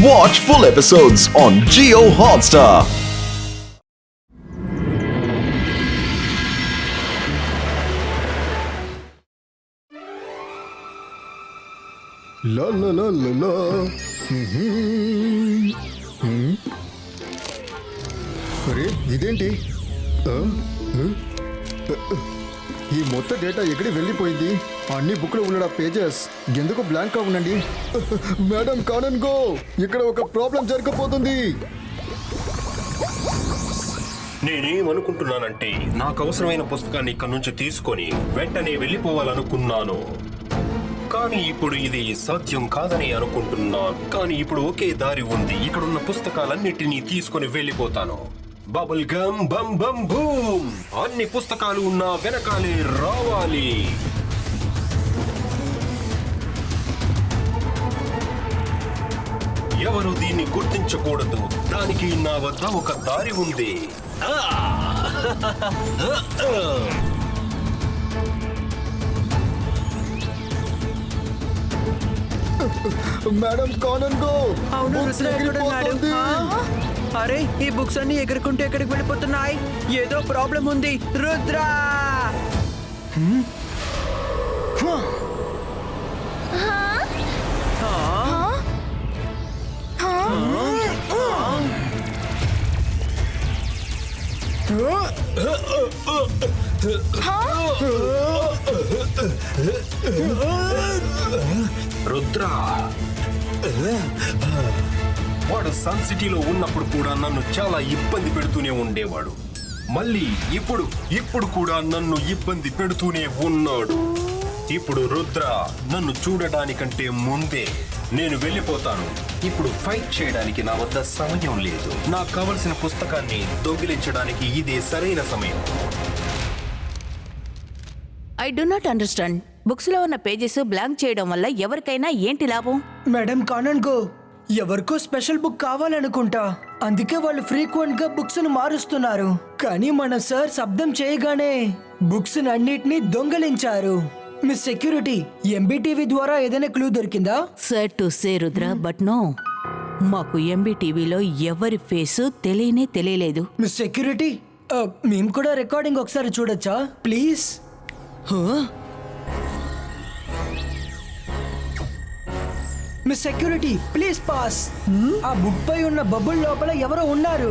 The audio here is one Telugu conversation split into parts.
Watch full episodes on Jio Hotstar. La la la la la. అరే ఇదేంటి? ఈ మొత్తం డేటా ఎక్కడి వెళ్ళిపోయింది? అన్ని బుక్లో ఉన్న పేజెస్ ఎందుకు బ్లాంక్ గా ఉండండి? మేడం కానన్ గో, ఇక్కడ ఒక ప్రాబ్లం జరగబోతుంది. నేనేమనుకుంటున్నానంటే నాకు అవసరమైన పుస్తకాన్ని ఇక్కడ నుంచి తీసుకొని వెంటనే వెళ్ళిపోవాలనుకున్నాను. కానీ ఇప్పుడు ఇది సాధ్యం కాదని అనుకుంటున్నాను. కానీ ఇప్పుడు ఒకే దారి ఉంది. ఇక్కడున్న పుస్తకాలన్నిటినీ తీసుకొని వెళ్ళిపోతాను. Bubble gum bum bum boom. అన్ని పుస్తకాలు ఉన్న వెనకాలే రావాలి. ఎవరు దీన్ని గుర్తించకూడదు. దానికి నా వద్ద ఒక దారి ఉంది. మేడం కానన్ గో, అవును books రుద్ర ఎక్కడున్నాడు? ఎగిరిపోతుంది. అరే ఈ బుక్స్ అన్ని ఎగురుకుంటూ ఎక్కడికి వెళ్ళిపోతున్నాయి? ఏదో ప్రాబ్లం ఉంది రుద్ర. రుద్ర వాడు సన్ సిటీలో ఉన్నప్పుడు కూడా నన్ను చాలా ఇబ్బంది పెడుతూనే ఉండేవాడు. మళ్ళీ ఇప్పుడు కూడా నన్ను ఇబ్బంది పెడుతూనే ఉన్నాడు. ఇప్పుడు రుద్ర నన్ను చూడడానికంటే ముందే నేను వెళ్ళిపోతాను. ఇప్పుడు ఫైట్ చేయడానికి నా వద్ద సమయం లేదు. నాకు కావలసిన పుస్తకాన్ని దొంగిలించడానికి ఇదే సరైన సమయం. I do not understand. Books లో ఉన్న పేజెస్ బ్లాంక్ చేయడం వల్ల ఎవరికైనా ఏంటి లాభం? మేడం కానన్ గో, ఎవరికో స్పెషల్ బుక్ కావాలనుకుంటా. అందుకే వాళ్ళు ఫ్రీక్వెంట్ గా బుక్స్ ను మారుస్తున్నారు. కానీ మన సార్ శబ్దం చేయగానే బుక్స్ అన్నిటినీ దొంగలించారు. మిస్ సెక్యూరిటీ, ఎంబీటీవీ ద్వారా ఏదైనా క్లూ దొరికిందా? Sir to say Rudra, but no, మాకు ఎంబీటీవీలో ఎవరి ఫేసు తెలియలేదు. మిస్ సెక్యూరిటీ, మేము కూడా రికార్డింగ్ ఒకసారి చూడొచ్చా please? Miss security please pass. ఆ బుక్ పై ఉన్న బబుల్ లోపల ఎవరో ఉన్నారు.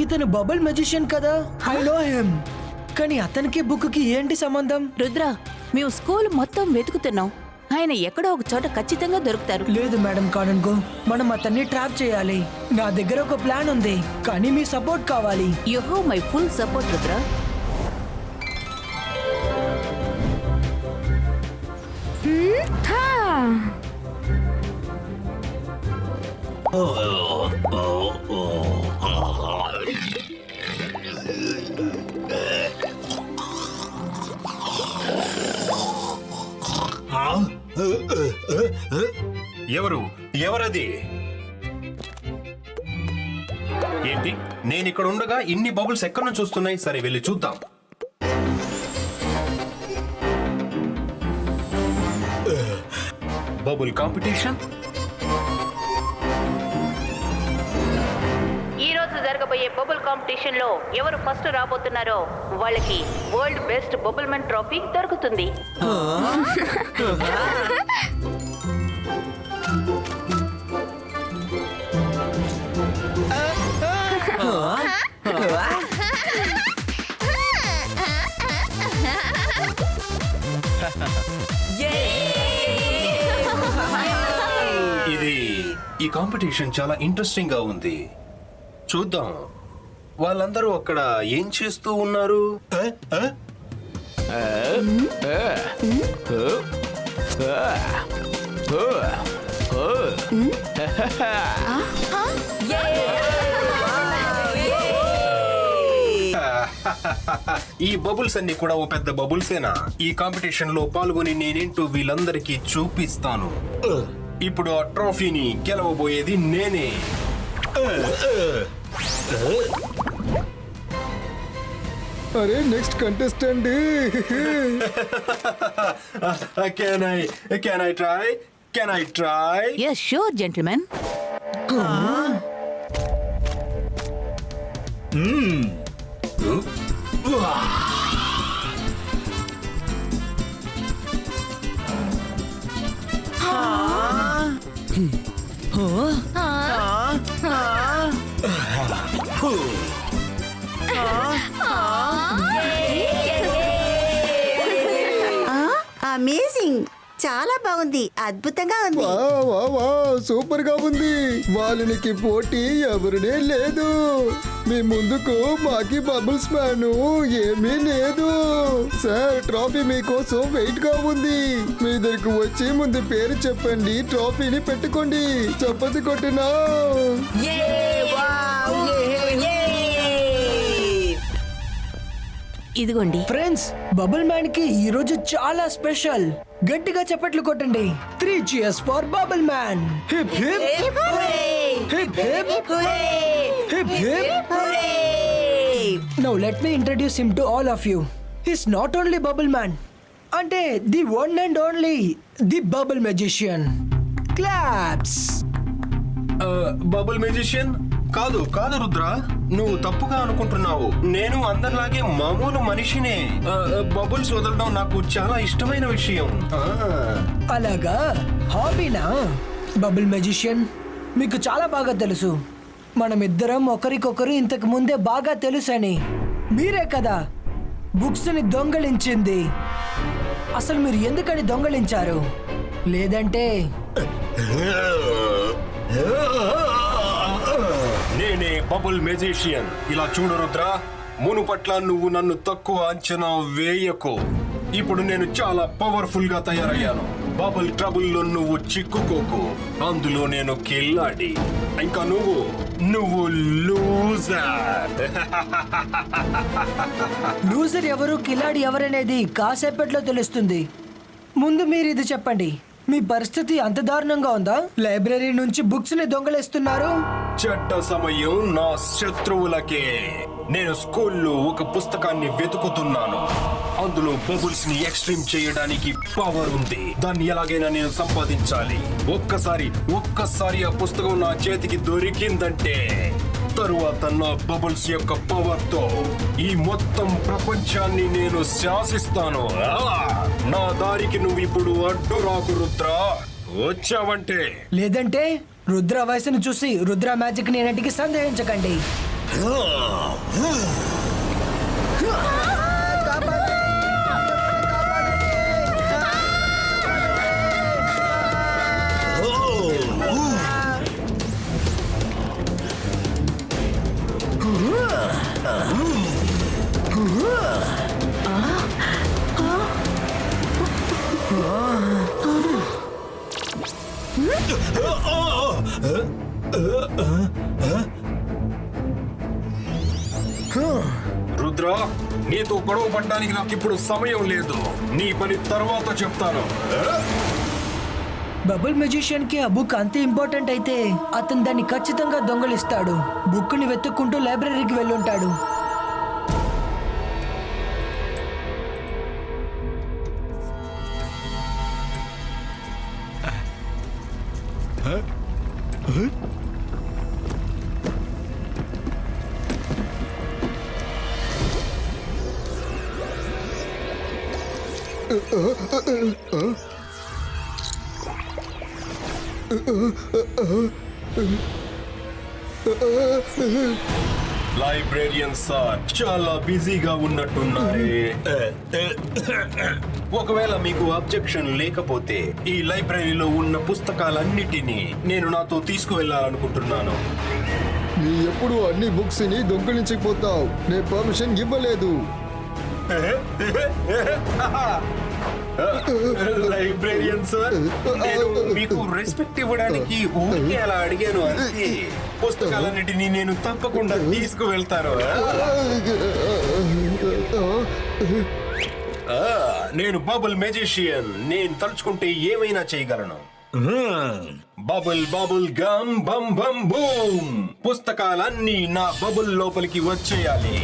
ఇతను బబుల్ మెజిషియన్ కదా, ఐ నో హిమ్. కానీ అతనికి బుక్ కి ఏంటి సంబంధం? రుద్ర, మేము స్కూల్ మొత్తం వెతుకుతున్నాం. ఆయన ఎక్కడో ఒక చోట ఖచ్చితంగా దొరుకుతారు. లేదు మేడం కానన్ గో, మనం అతన్ని ట్రాప్ చేయాలి. నా దగ్గర ఒక ప్లాన్ ఉంది, కానీ మీ సపోర్ట్ కావాలి. You have my full support Rudra. ఎవరది? ఏంటి, నేను ఇక్కడ ఉండగా ఇన్ని బబుల్స్ ఎక్కడి నుంచి వస్తున్నాయి? సరే వెళ్ళి చూద్దాం. Bubble competition. ఈ రోజు జరగబోయే బబుల్ కాంపిటీషన్ లో ఎవరు ఫస్ట్ రాబోతున్నారో వాళ్ళకి world best bubble men trophy దొరుకుతుంది. ఈ కాంపిటీషన్ చాలా ఇంట్రెస్టింగ్ గా ఉంది. చూద్దాం వాళ్ళందరూ అక్కడ ఏం చేస్తూ ఉన్నారు. ఈ బబుల్స్ అన్ని కూడా ఓ పెద్ద బబుల్సేనా? ఈ కాంపిటీషన్ లో పాల్గొని నేనేంటో వీళ్ళందరికీ చూపిస్తాను. ఇప్పుడు ఆ ట్రోఫీని గెలవబోయేది నేనే. అరే next contestant. Can I try? Yes, sure, gentlemen. Amazing, చాలా బాగుంది, అద్భుతంగా ఉంది. సూపర్ గా ఉంది. వాళ్ళనికి పోటీ ఎవరినే లేదు. మీ ముందుకు మాకి బబుల్స్ మ్యాన్ ఏమీ లేదు. సార్, ట్రాఫీ మీకోసం వెయిట్ గా ఉంది. మీ దగ్గరకు వచ్చి ముందు పేరు చెప్పండి, ట్రాఫీని పెట్టుకోండి. చప్పతి కొట్టినా. ఇదిగోండి. ఫ్రెండ్స్, బబుల్ మ్యాన్ కి ఈ రోజు చాలా స్పెషల్. గట్టిగా చప్పట్లు కొట్టండి. 3 cheers for bubble man. Hip hip hip hip hip hip. Now let me introduce him to all of you. He's not only bubble man, అంటే the one and only the bubble magician. Claps. Bubble magician కాదు కాదు రుద్ర, నువ్వు తప్పుగా అనుకుంటున్నావు. నేను అందరిలాగే మామూలు మనిషినే. బబుల్స్ వదలడం నాకు చాలా ఇష్టమైన విషయం. అలాగా, హాబీనా? బబుల్ మెజిషియన్, మీకు చాలా బాగా తెలుసు మనమిద్దరం ఒకరికొకరు ఇంతకు ముందే బాగా తెలుసని. మీరే కదా బుక్స్ ని దొంగలించింది. అసలు మీరు ఎందుకని దొంగలించారు? లేదంటే నేనే బబుల్ మెజిషియన్. ఇలా చూడు రుద్ర, మునుపట్ల నువ్వు నన్ను తక్కువ అంచనా వేయకు. ఇప్పుడు నేను చాలా పవర్ఫుల్ గా తయారయ్యాను. బబుల్ ట్రబుల్లో నువ్వు చిక్కుకోకు. అందులో నేను కిల్లాడి. ఇంకా నువ్వు లూజర్. లూజర్ ఎవరు, కిలాడి ఎవరనేది కాసేపట్లో తెలుస్తుంది. ముందు మీరు ఇది చెప్పండి, మీ పరిస్థితి అంత దారుణంగా ఉందా? లైబ్రరీ నుంచి బుక్స్ ని దొంగలిస్తున్నారు. చెడ్డ సమయం నా శత్రువులకే. నేను స్కూల్లో ఒక పుస్తకాన్ని వెతుకుతున్నాను. అందులో బబుల్స్ ని ఎక్స్ట్రీమ్ చేయడానికి పవర్ ఉంది. దాన్ని ఎలాగైనా నేను సంపాదించాలి. ఒక్కసారి ఆ పుస్తకం నా చేతికి దొరికిందంటే తరువాత నా బబుల్స్ యొక్క పవర్ తో ఈ మొత్తం ప్రపంచాన్ని నేను శాసిస్తాను. నా దారికి నువ్వు ఇప్పుడు అడ్డు రాకు రుద్ర. వచ్చావంటే లేదంటే రుద్ర వయసును చూసి రుద్ర మ్యాజిక్ ని నేటికి సందేహించకండి. రుద్ర, నీతో గొడవ పడ్డానికి నాకు ఇప్పుడు సమయం లేదు. నీ పని తర్వాత చెప్తాను. బబుల్ మెజిషియన్ కి ఆ బుక్ అంత ఇంపార్టెంట్ అయితే అతను దాన్ని ఖచ్చితంగా దొంగలిస్తాడు. బుక్ ని వెతుక్కుంటూ లైబ్రరీకి వెళ్ళుంటాడు. లైబ్రేరియన్ సార్ చాలా బిజీగా ఉన్నట్టున్నారే. ఒకవేళ మీకు అబ్జెక్షన్ లేకపోతే ఈ లైబ్రరీలో ఉన్న పుస్తకాలన్నిటినీ నేను నాతో తీసుకువెళ్ళాలనుకుంటున్నాను. నీ ఎప్పుడు అన్ని బుక్స్ ని దొంగిలించిపోతావు. నేను పర్మిషన్ ఇవ్వలేదు. లైబ్రేరియన్ సార్, నేను మీకు రెస్పెక్ట్ ఇవ్వడానికి ఊరికే అలా అడిగాను అంతే. పుస్తకాలన్నిటినీ నేను తప్పకుండా తీసుకువెళ్తాను. నేను బబుల్ మెజిషియన్. నేను తలుచుకుంటే ఏమైనా చేయగలను. Bubble bubble gum bum bum boom. పుస్తకాలన్నీ నా బబుల్ లోపలికి వచ్చేయాలి.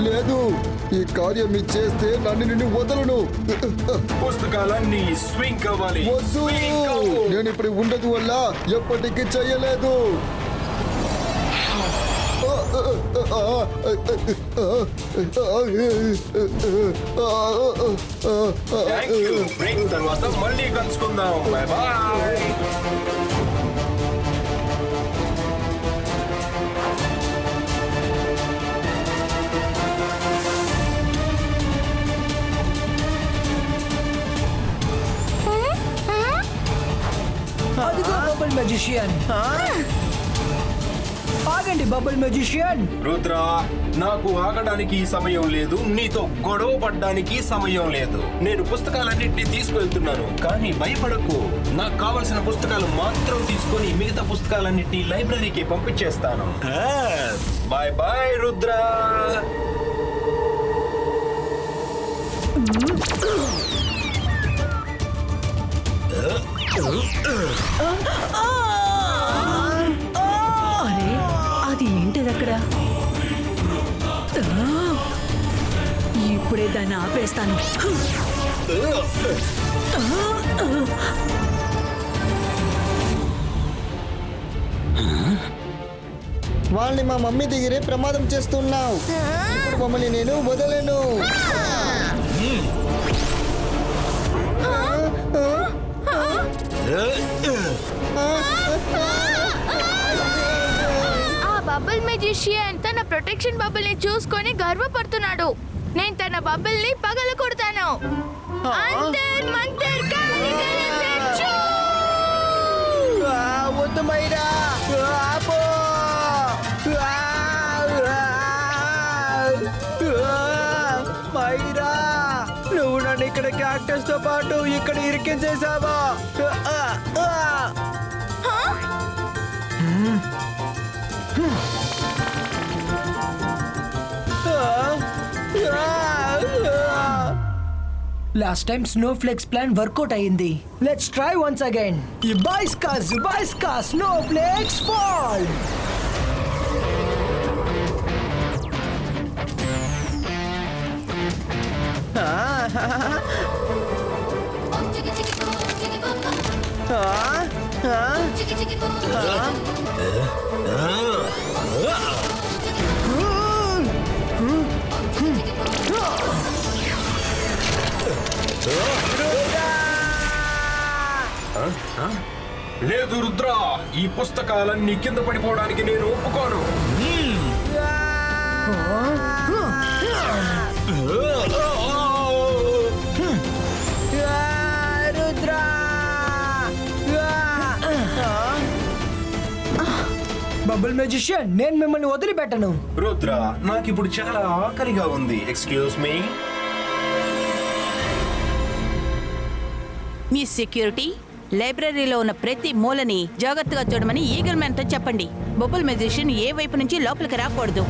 లేదు, ఈ కార్యం మీరు చేస్తే నన్ను నిన్ను వదలను. పుస్తకాలన్నీ స్వింగ్ అవ్వాలి. వద్దు, Swing అవ్వు. నేను ఇప్పుడు ఉండదు వల్ల ఎప్పటికీ చెయ్యలేదు. Thank you. Break తర్వాత మళ్ళీ కలుసుకుందాం. Bye bye. అదిగో బబుల్ మెజిషియన్. ఆగండి బబుల్ మెజిషియన్. రుద్ర, నాకు ఆగడానికి సమయం లేదు, నీతో గొడవ పడ్డానికి సమయం లేదు. నేను పుస్తకాలన్నింటినీ తీసుకువెళ్తున్నాను, కానీ భయపడకు. నాకు కావలసిన పుస్తకాలు మాత్రం తీసుకొని మిగతా పుస్తకాలన్నింటినీ లైబ్రరీకి పంపించేస్తాను. Bye bye Rudra. అరే అది ఏంటిది అక్కడ? ఇప్పుడే దాన్ని ఆపేస్తాను. వాళ్ళని మా మమ్మీ దగ్గరే ప్రమాదం చేస్తున్నావు. ఇప్పుడు మమ్మల్ని నేను వదలను. ఆ బబుల్ మెజిషియన్ తన ప్రొటెక్షన్ బబుల్ ని చూసుకొని గర్వపడుతున్నాడు. నేను తన బబుల్ ని పగల కొడతాను. అంతర్ మంతర్ కాలికల తెచ్చు. వద్దు మైరా, ఆపు. మైరా, నువ్వు నన్ను ఇక్కడ క్యాక్టస్ తో పాటు ఇక్కడ ఇరికించేసావా? Last time snowflakes plan work out అయింది. Let's try once again. జుబైస్కా స్నో ఫ్లేక్స్ ఫాల్. లేదు రుద్ర, ఈ పుస్తకాలన్నీ కింద పడిపోవడానికి నేను ఒప్పుకోను. బబుల్ మెజిషియన్, నేను మిమ్మల్ని వదిలిపెట్టను. రుద్ర, నాకు ఇప్పుడు చాలా ఆకలిగా ఉంది. Excuse me. మీ సెక్యూరిటీ లైబ్రరీలో ఉన్న ప్రతి మూలని జాగ్రత్తగా చూడమని ఈగల్ మ్యాన్ తో చెప్పండి. బబుల్ మెజిషియన్ ఏ వైపు నుంచి లోపలికి రాకూడదు.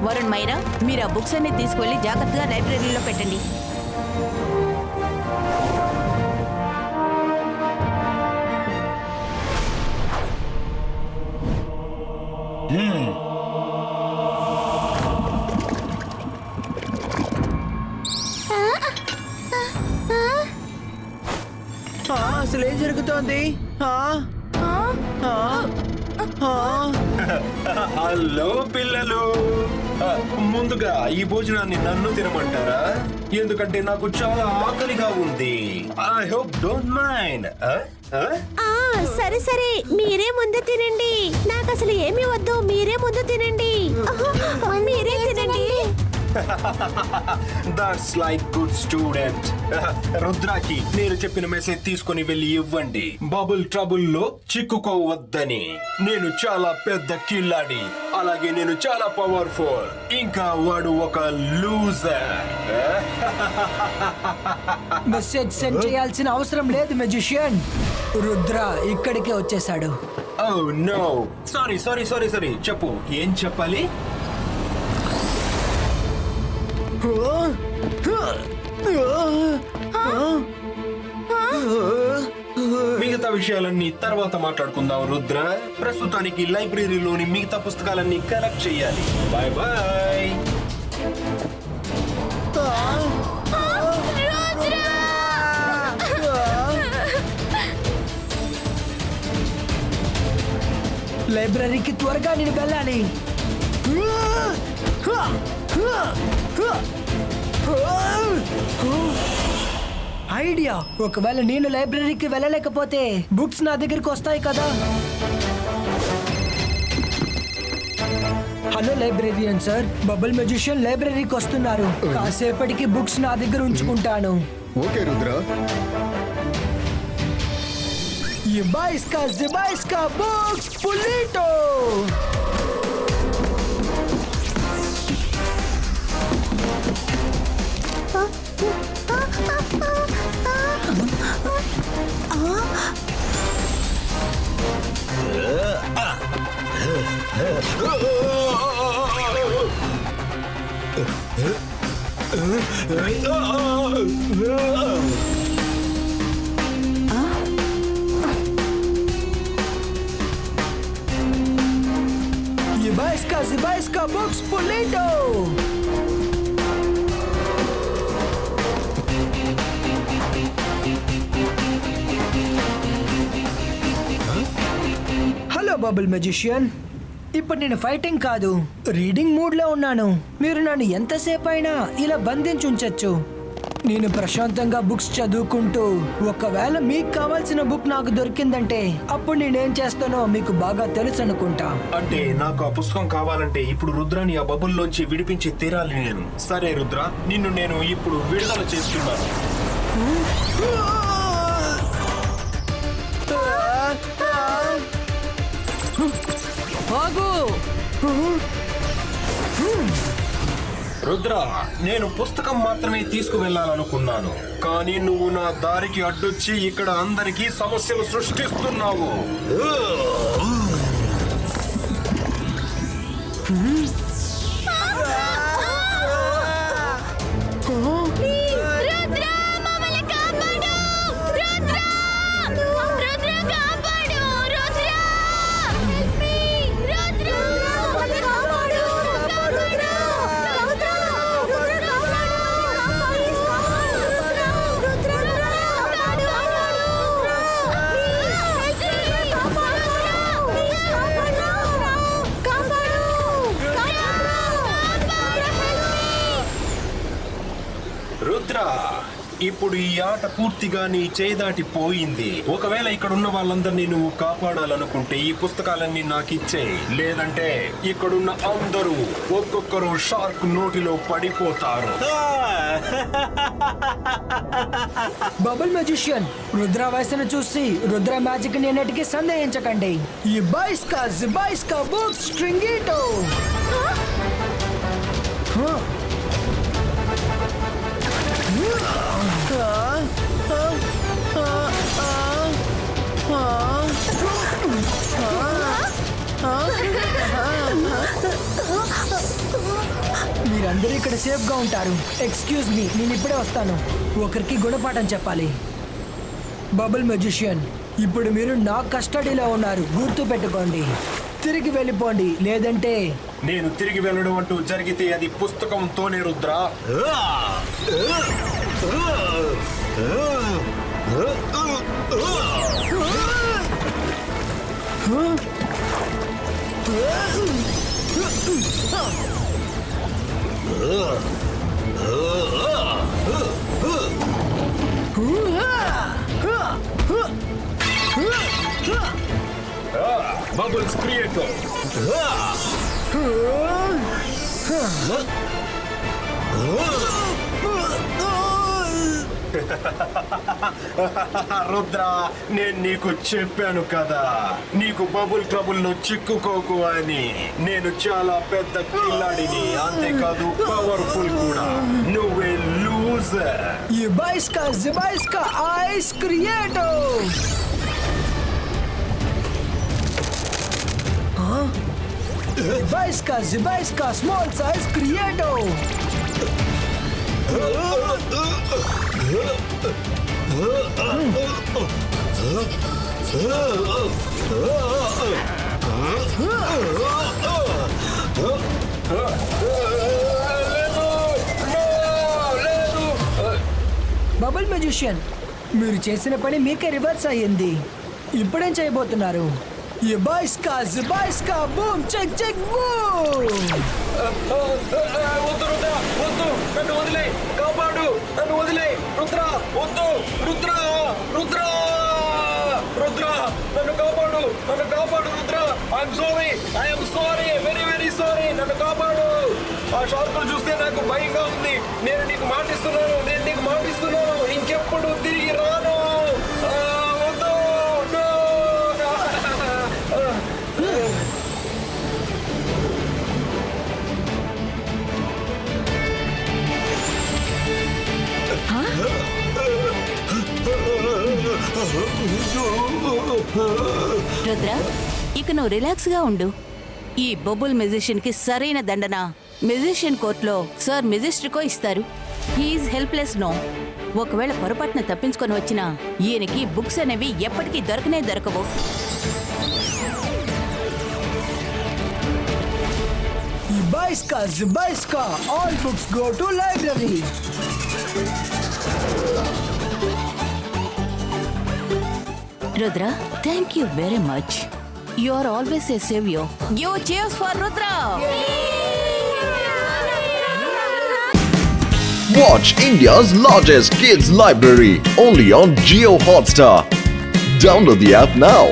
వరుణ్, మైరా, మీరు ఆ బుక్స్ అన్ని తీసుకువెళ్ళి జాగ్రత్తగా లైబ్రరీలో పెట్టండి. అసలు ఏం జరుగుతోంది? హలో పిల్లలు, ముందుగా ఈ భోజనాన్ని నన్ను తినమంటారా? ఎందుకంటే నాకు చాలా ఆకలిగా ఉంది. I hope don't mind. సరే సరే, మీరే ముందు తినండి. నాకు అసలు ఏమీ వద్దు, మీరే ముందు తినండి. మీరే తినండి. That's like good student. రుద్రాకి నేను చెప్పిన మెసేజ్ తీసుకొని వెళ్ళి ఇవ్వండి. బబుల్ ట్రబుల్ లో చిక్కుకోవద్దని. నేను చాలా పెద్ద కిల్లాడి, అలాగే నేను చాలా పవర్ఫుల్. ఇంకా వాడు ఒక లూజర్. మెసేజ్ సెండ్ చేయాల్సిన అవసరం లేదు మెజిషియన్. రుద్ర ఇక్కడికే వచ్చేసాడు. Oh no, sorry sorry sorry sorry. చెప్పు, ఏం చెప్పాలి? మిగతా విషయాలన్నీ తర్వాత మాట్లాడుకుందాం రుద్ర. ప్రస్తుతానికి లైబ్రరీలోని మిగతా పుస్తకాలన్నీ కలెక్ట్ చేయాలి. Bye bye. లైబ్రరీకి త్వరగా నేను వెళ్ళాలి. ఐడియా, ఒకవేళ నేను లైబ్రరీకి వెళ్ళలేకపోతే బుక్స్ నా దగ్గరికి వస్తాయి కదా. Hello librarian sir, bubble magician లైబ్రరీకి వస్తున్నారు. కాసేపటికి బుక్స్ నా దగ్గర ఉంచుకుంటాను. Okay Rudra. Yibaiska Zibaiska Books Pulito! Zibaiska Books Pulito! Hello bubble magician, ఇప్పుడు నేను ఫైటింగ్ కాదు, రీడింగ్ మూడ్ లో ఉన్నాను. మీరు నన్ను ఎంతసేపు అయినా ఇలా బంధించుంచొచ్చు. నేను ప్రశాంతంగా బుక్స్ చదువుకుంటూ ఒకవేళ మీకు కావాల్సిన బుక్ నాకు దొరికిందంటే అప్పుడు నేనేం చేస్తానో మీకు బాగా తెలుసు అనుకుంటా. అంటే నాకు ఆ పుస్తకం కావాలంటే ఇప్పుడు రుద్రాని ఆ బబుల్లోంచి విడిపించి తీరాలి నేను. సరే రుద్ర, నిన్ను నేను ఇప్పుడు విడుదల చేస్తున్నాను. రుద్ర, నేను పుస్తకం మాత్రమే తీసుకువెళ్ళాలనుకున్నాను, కానీ నువ్వు నా దారికి అడ్డొచ్చి ఇక్కడ అందరికీ సమస్యలు సృష్టిస్తున్నావు. రుద్ర, ఇప్పుడు ఈ ఆట పూర్తిగా నీ చేయి దాటి పోయింది. ఒకవేళ ఇక్కడ ఉన్న వాళ్ళందరినీ నువ్వు కాపాడాలనుకుంటే ఈ పుస్తకాలన్నీ నాకు ఇచ్చే, లేదంటే ఇక్కడున్న అందరూ ఒక్కొక్కరు షార్క్ నోటిలో పడిపోతారు. బబుల్ మెజిషియన్, రుద్ర వయసును చూసి రుద్ర మ్యాజిక్ నేనటికి సందేహించకండి. ఈ బైస్కా జిబైస్కా బుక్స్ స్ట్రింగిటో. మీరందరూ ఇక్కడ సేఫ్ గా ఉంటారు. ఎక్స్క్యూజ్ మీ, నేను ఇప్పుడే వస్తాను. ఒకరికి గుణపాఠం చెప్పాలి. బబుల్ మెజిషియన్, ఇప్పుడు మీరు నా కస్టడీలో ఉన్నారు, గుర్తు పెట్టుకోండి. తిరిగి వెళ్ళిపోండి, లేదంటే నేను తిరిగి వెళ్ళడం అంటూ జరిగితే అది పుస్తకంతోనే రుద్ర. Bubbles Creator. రుద్ర, నేను నీకు చెప్పాను కదా, నీకు బబుల్ ట్రబుల్ లో చిక్కుకోకు అని. నేను చాలా పెద్ద కిల్లాడిని, అంతేకాదు పవర్ఫుల్ కూడా. నువ్వే loser. Yibaiska Zibaiska Ice Creator. Yibaiska Zibaiska Small Size Creator. Bubble magician, మీరు చేసిన పని మీకే రివర్స్ అయ్యింది. ఇప్పుడేం చేయబోతున్నారు? ఇబాయిస్కా జుబాయిస్కా బూమ్ చెక్ చెక్ బూమ్. వద్దు రుద్ర, వద్దు, నన్ను వదిలే, కాపాడు, నన్ను వదిలే, రుద్ర, వద్దు, రుద్ర, రుద్ర, రుద్ర, నన్ను కాపాడు, నన్ను కాపాడు, Rudra. I'm sorry, very very sorry, నన్ను కాపాడు. ఆ షార్కులు చూస్తే నాకు భయంగా ఉంది. నేను నీకు మాటిస్తున్నాను, ఇంకెప్పుడు తిరిగి రాను. వద్దు, no. రుద్ర, ఇక నువ్వు రిలాక్స్ గా ఉండు. ఈ బబుల్ మెజిషియన్ కి సరైన దండన మెజిషియన్ కోర్టులో సర్ మెజిస్ట్రికో ఇస్తారు. He is helpless no. ఒకవేళ పొరపాటున తప్పించుకొని వచ్చినా ఈయనకి బుక్స్ అనేవి ఎప్పటికీ దొరకవు. ఇబాయిస్కా జుబాయిస్కా, all books go to library. Rudra, thank you very much. You are always a saviour. You cheers for Rudra. Watch India's largest kids library only on Jio Hotstar. Download the app now.